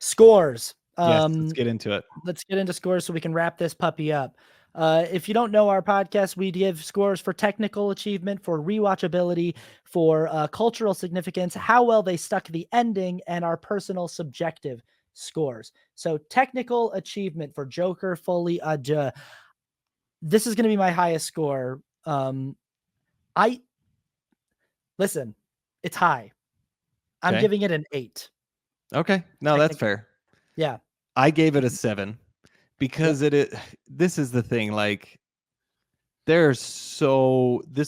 Scores. Yes, let's get into it. Let's get into scores so we can wrap this puppy up. If you don't know our podcast, we give scores for technical achievement, for rewatchability, for cultural significance, how well they stuck the ending, and our personal subjective scores. So technical achievement for Joker, Folie, Deux. This is going to be my highest score. Listen, it's high. I'm giving it an 8. Okay. No, that's fair. Yeah. I gave it a 7 because this is the thing. Like, this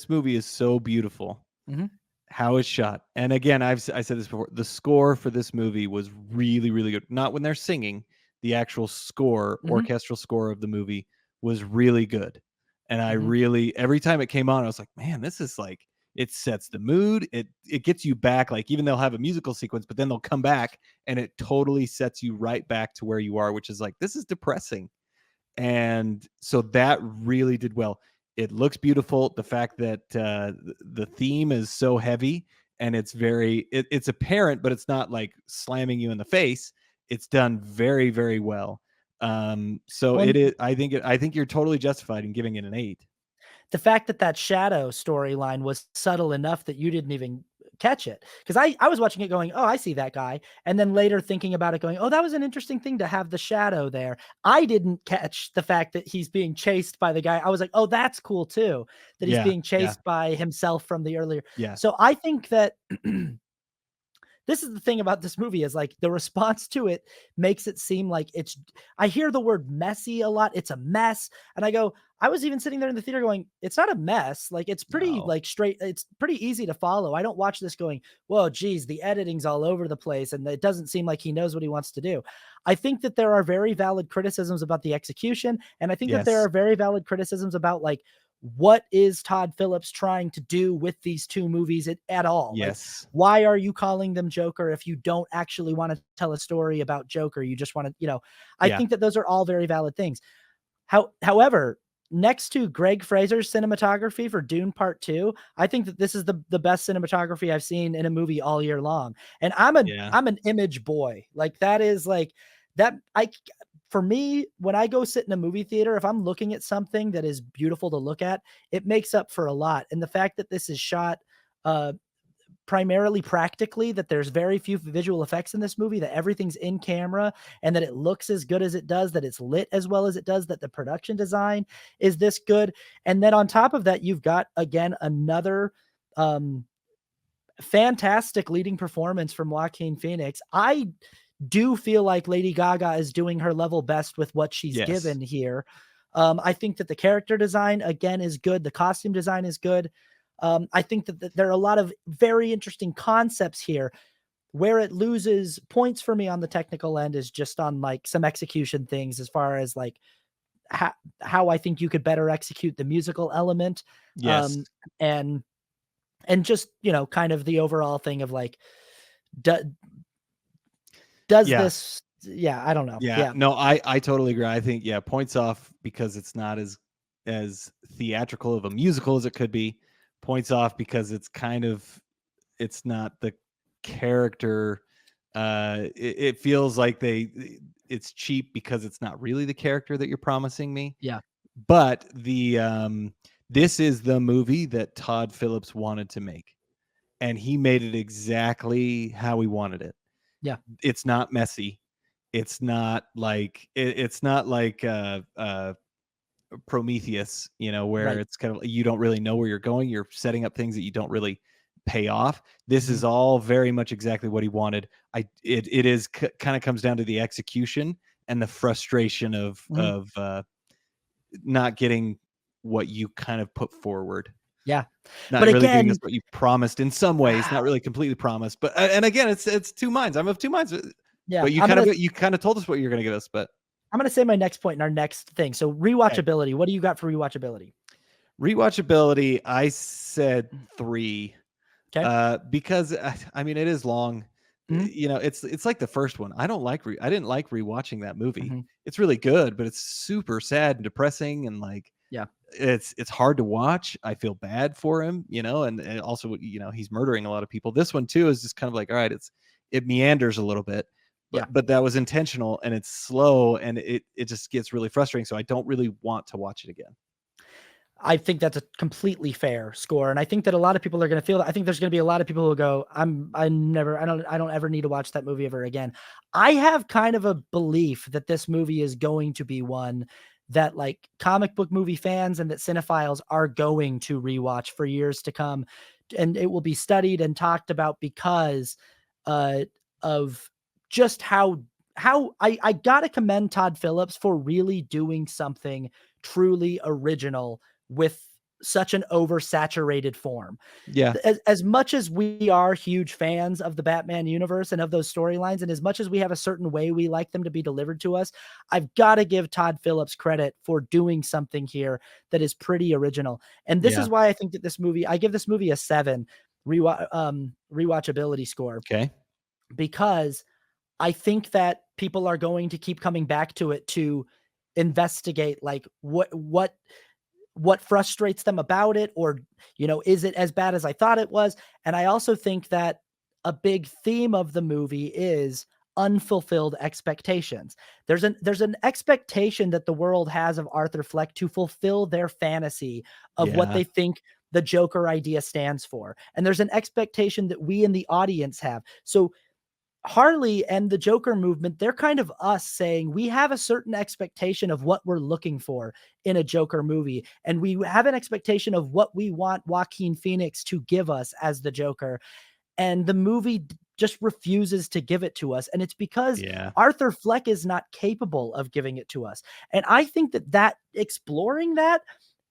movie is so beautiful. Mm-hmm. How it's shot. And again, I said this before, the score for this movie was really, really good. Not when they're singing, the actual score, orchestral score of the movie was really good. And I really, every time it came on, I was like, man, this is like, it sets the mood. It gets you back. Like, even they'll have a musical sequence, but then they'll come back and it totally sets you right back to where you are, which is like, this is depressing. And so that really did well. It looks beautiful. The fact that the theme is so heavy and it's it's apparent, but it's not like slamming you in the face. It's done very, very well. So it is. I think you're totally justified in giving it an 8. The fact that shadow storyline was subtle enough that you didn't even catch it. Because I was watching it going, oh, I see that guy. And then later thinking about it going, oh, that was an interesting thing to have the shadow there. I didn't catch the fact that he's being chased by the guy. I was like, oh, that's cool too, that he's being chased by himself from the earlier. Yeah. So I think that this is the thing about this movie is like the response to it makes it seem like I hear the word messy a lot. It's a mess. And I was even sitting there in the theater going, it's not a mess. Like, it's pretty like straight. It's pretty easy to follow. I don't watch this going, whoa, geez, the editing's all over the place. And it doesn't seem like he knows what he wants to do. I think that there are very valid criticisms about the execution. And I think that there are very valid criticisms about like, what is Todd Phillips trying to do with these two movies at all? Yes. Like, why are you calling them Joker if you don't actually want to tell a story about Joker? You just want to, I think that those are all very valid things. However, next to Greg Fraser's cinematography for Dune Part 2, I think that this is the best cinematography I've seen in a movie all year long. And I'm an image boy. Like, that is like that. For me, when I go sit in a movie theater, if I'm looking at something that is beautiful to look at, it makes up for a lot. And the fact that this is shot primarily practically, that there's very few visual effects in this movie, that everything's in camera, and that it looks as good as it does, that it's lit as well as it does, that the production design is this good. And then on top of that, you've got, again, another fantastic leading performance from Joaquin Phoenix. I do feel like Lady Gaga is doing her level best with what she's given here. I think that the character design, again, is good. The costume design is good. I think that there are a lot of very interesting concepts here. Where it loses points for me on the technical end is just on like some execution things, as far as like how I think you could better execute the musical element. Yes. And just, kind of the overall thing of like, does this, I don't know. Yeah. No, I totally agree. I think, points off because it's not as theatrical of a musical as it could be. Points off because it's not the character. It feels like it's cheap because it's not really the character that you're promising me. Yeah. But this is the movie that Todd Phillips wanted to make, and he made it exactly how he wanted it. Yeah. It's not messy. It's not like Prometheus, where it's kind of, you don't really know where you're going. You're setting up things that you don't really pay off. This is all very much exactly what he wanted. It is kind of comes down to the execution and the frustration of not getting what you kind of put forward. Yeah. Not really giving us what you promised in some ways, not really completely promised. But and again, it's two minds. I'm of two minds. Yeah. But you kind of told us what you're going to give us, but I'm going to say my next point in our next thing. So rewatchability. Okay. What do you got for rewatchability? Rewatchability, I said 3. Okay. Because I mean, it is long. It's like the first one. I didn't like rewatching that movie. It's really good, but it's super sad and depressing, and like, it's hard to watch. I feel bad for him, and also, he's murdering a lot of people. This one too is just kind of like, all right, it meanders a little bit, Yeah. but that was intentional, and it's slow, and it just gets really frustrating. So I don't really want to watch it again. I think that's a completely fair score, and I think that a lot of people are gonna feel that. I think there's gonna be a lot of people who go, I don't ever need to watch that movie ever again." I have kind of a belief that this movie is going to be one that, like, comic book movie fans and that cinephiles are going to rewatch for years to come, and it will be studied and talked about because, uh, of just how I gotta commend Todd Phillips for really doing something truly original with such an oversaturated form. Yeah. As much as we are huge fans of the Batman universe and of those storylines, and as much as we have a certain way we like them to be delivered to us, I've got to give Todd Phillips credit for doing something here that is pretty original. And this is Yeah. why I think that this movie, I give this movie a 7 rewatchability score, Okay. because I think that people are going to keep coming back to it to investigate, like, what frustrates them about it, or, is it as bad as I thought it was? And I also think that a big theme of the movie is unfulfilled expectations. There's an expectation that the world has of Arthur Fleck to fulfill their fantasy of what Yeah. they think the Joker idea stands for. And there's an expectation that we in the audience have. So Harley and the Joker movement, they're kind of us saying we have a certain expectation of what we're looking for in a Joker movie. And we have an expectation of what we want Joaquin Phoenix to give us as the Joker. And the movie just refuses to give it to us. And it's because Yeah. Arthur Fleck is not capable of giving it to us. And I think that exploring that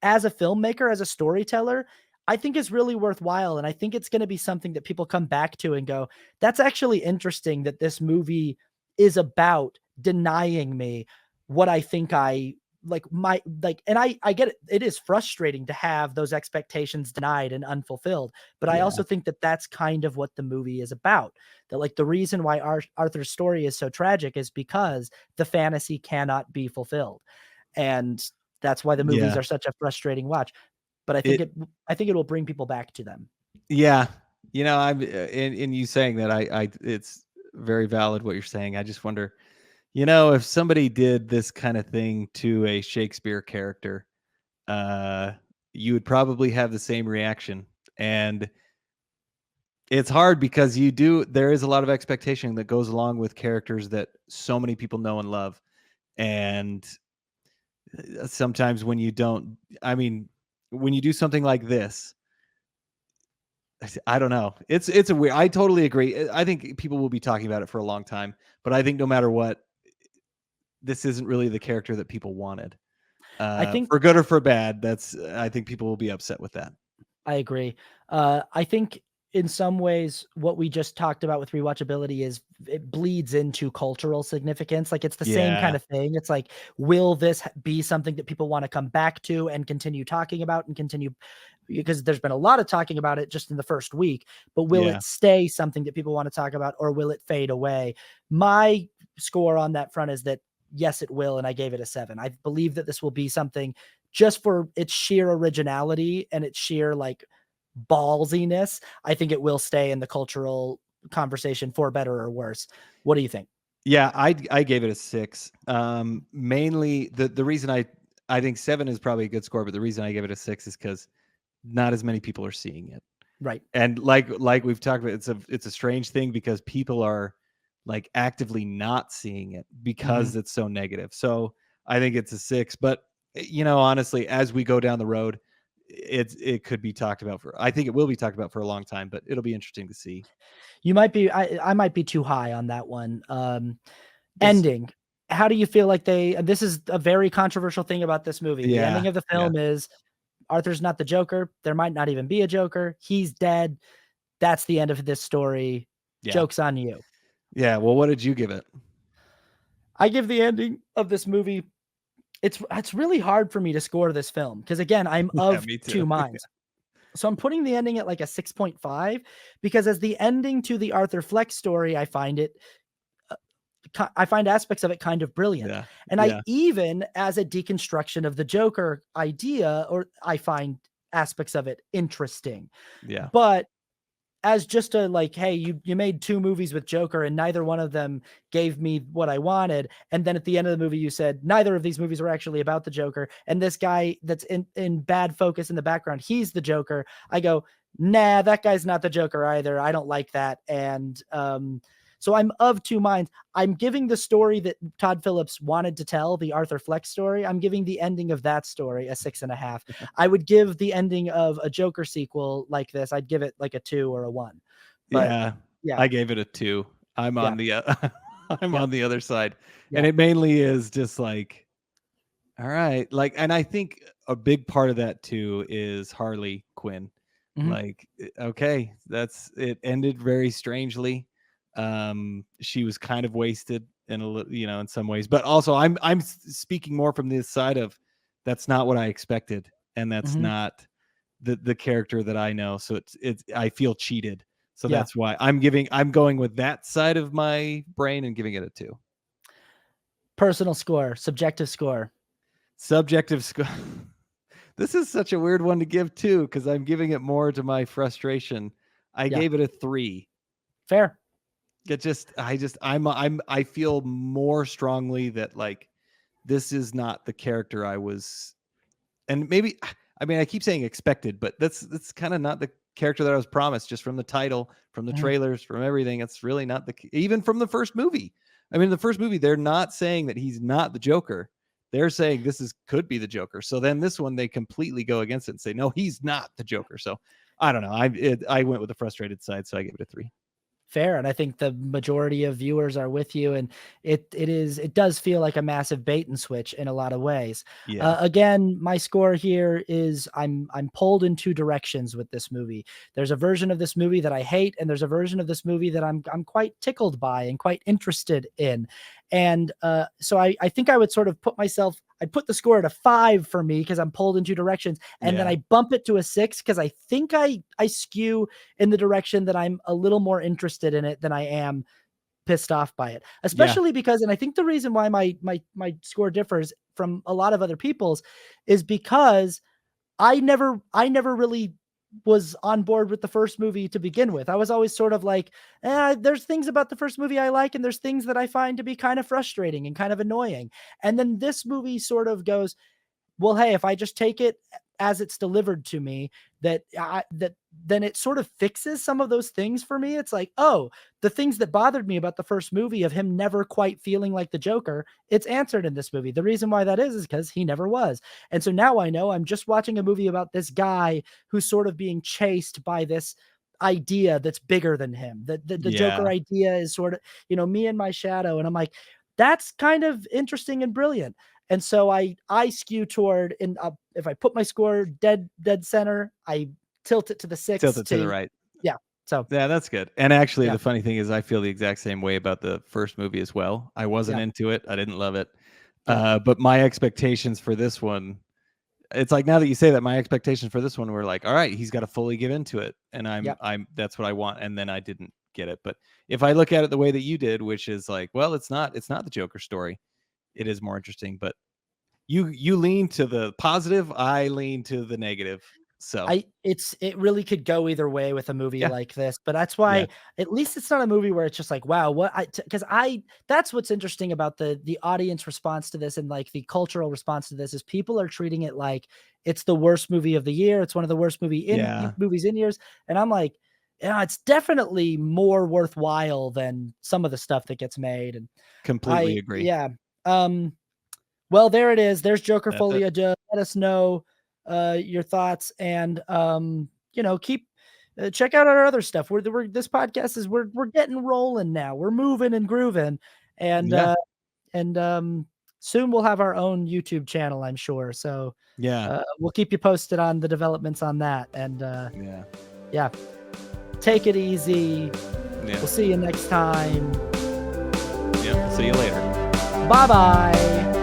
as a filmmaker, as a storyteller, I think is really worthwhile. And I think it's going to be something that people come back to and go, that's actually interesting that this movie is about denying me what I think I and I get it. It is frustrating to have those expectations denied and unfulfilled, but I Yeah. also think that that's kind of what the movie is about. That, like, the reason why Arthur's story is so tragic is because the fantasy cannot be fulfilled. And that's why the movies Yeah. are such a frustrating watch. But It I think it will bring people back to them. Yeah. I'm in you saying that it's very valid what you're saying. I just wonder, if somebody did this kind of thing to a Shakespeare character, uh, you would probably have the same reaction. And it's hard because there is a lot of expectation that goes along with characters that so many people know and love. And sometimes when you don't, I mean, when you do something like this, I don't know. It's a weird. I totally agree. I think people will be talking about it for a long time, but I think no matter what, this isn't really the character that people wanted. I think For good or for bad, I think people will be upset with that. I agree. I think in some ways, what we just talked about with rewatchability is it bleeds into cultural significance. Like, it's the same kind Yeah. of thing. It's like, will this be something that people want to come back to and continue talking about and continue? Because there's been a lot of talking about it just in the first week, but will Yeah. it stay something that people want to talk about, or will it fade away? My score on that front is that yes, it will. And I gave it a 7. I believe that this will be something just for its sheer originality and its sheer, like, ballsiness. I think it will stay in the cultural conversation for better or worse. What do you think? Yeah, I gave it a 6. Mainly the reason I think 7 is probably a good score, but the reason I gave it a 6 is because not as many people are seeing it. Right. And like we've talked about, it's a strange thing because people are like actively not seeing it Mhm. because it's so negative. So I think it's a 6. But honestly, as we go down the road, it could be talked about I think it will be talked about for a long time, but it'll be interesting to see. You might be I might be too high on that one. We'll see. Ending. How do you feel like this is a very controversial thing about this movie. The Yeah. ending of the Yeah. film is Arthur's not the Joker. There might not even be a Joker. He's dead. That's the end of this story. Yeah. Joke's on you. Yeah. Well, what did you give it? I give the ending of this movie, it's really hard for me to score this film because, again, I'm Yeah, of me too. two minds. So I'm putting the ending at like a 6.5 because as the ending to the Arthur Fleck story, I find aspects of it kind of brilliant. Yeah. And I Yeah. even, as a deconstruction of the Joker idea, or I find aspects of it interesting. Yeah. But as just a like, hey, you made 2 movies with Joker and neither one of them gave me what I wanted. And then at the end of the movie, you said neither of these movies were actually about the Joker. And this guy that's in bad focus in the background, he's the Joker. I go, nah, that guy's not the Joker either. I don't like that. And so I'm of 2 minds. I'm giving the story that Todd Phillips wanted to tell, the Arthur Fleck story. I'm giving the ending of that story a 6.5. I would give the ending of a Joker sequel like this, I'd give it like a 2 or a 1. But Yeah, yeah, I gave it a 2. I'm yeah, on the I'm yeah, on the other side, and yeah. it mainly is just like, all right, like, and I think a big part of that too is Harley Quinn. Mhm, Like, okay, that's it ended very strangely. She was kind of wasted in a little, in some ways, but also I'm speaking more from this side of that's not what I expected, and that's mhm, not the character that I know. So it's I feel cheated. So yeah. that's why I'm going with that side of my brain and giving it a 2. Personal score, subjective score. Subjective score. This is such a weird one to give too, because I'm giving it more to my frustration. I Yeah, gave it a 3. fair. I feel more strongly that like this is not the character I was, and maybe, I mean, I keep saying expected, but that's kind of not the character that I was promised, just from the title, from the Mhm, trailers, from everything. It's really not even from the first movie. I mean, the first movie, they're not saying that he's not the Joker. They're saying this could be the Joker. So then this one, they completely go against it and say, no, he's not the Joker. So I don't know. I went with the frustrated side, so I gave it a 3. fair, and I think the majority of viewers are with you, and it does feel like a massive bait and switch in a lot of ways. Yeah. Again, my score here is I'm pulled in 2 directions with this movie. There's a version of this movie that I hate, and there's a version of this movie that I'm quite tickled by and quite interested in. And so I think I would sort of I'd put the score at a 5 for me because I'm pulled in 2 directions, and then Yeah. I bump it to a 6 because I think I skew in the direction that I'm a little more interested in it than I am pissed off by it. Yeah. Especially because, and I think the reason why my score differs from a lot of other people's is because I never really was on board with the first movie to begin with. I was always sort of like, there's things about the first movie I like, and there's things that I find to be kind of frustrating and kind of annoying. And then this movie sort of goes, well, hey, if I just take it as it's delivered to me, that then it sort of fixes some of those things for me. It's like, oh, the things that bothered me about the first movie of him never quite feeling like the Joker, it's answered in this movie. The reason why that is because he never was. And so now I know I'm just watching a movie about this guy who's sort of being chased by this idea that's bigger than him. The Joker Yeah. idea is sort of, me and my shadow. And I'm like, that's kind of interesting and brilliant. And so I skew toward, and if I put my score dead center, I tilt it to the 6 Tilted to the to right. yeah. So Yeah, that's good. And actually, yeah, the funny thing is I feel the exact same way about the first movie as well. I wasn't yeah, into it. I didn't love it. yeah, But my expectations for this one, it's like now that you say that, my expectations for this one were like, all right, he's got to fully give into it. And yeah. I'm that's what I want. And then I didn't get it. But if I look at it the way that you did, which is like, well, it's not the Joker story. It is more interesting. But you lean to the positive, I lean to the negative. So It really could go either way with a movie yeah. like this, but that's Yeah. why at least it's not a movie where it's just like, wow, what because that's what's interesting about the audience response to this and like the cultural response to this is people are treating it like it's the worst movie of the year. It's one of the worst Yeah. movies in years. And I'm like, yeah, it's definitely more worthwhile than some of the stuff that gets made. And Completely agree. yeah. Um, well, there it is. There's Joker That's it. Folie. Let us know your thoughts and keep check out our other stuff. This podcast is we're getting rolling now. We're moving and grooving, and Yeah. soon we'll have our own YouTube channel, I'm sure. So Yeah. we'll keep you posted on the developments on that. And Yeah. yeah, take it easy. Yeah. We'll see you next time. Yeah. See you later. Bye bye.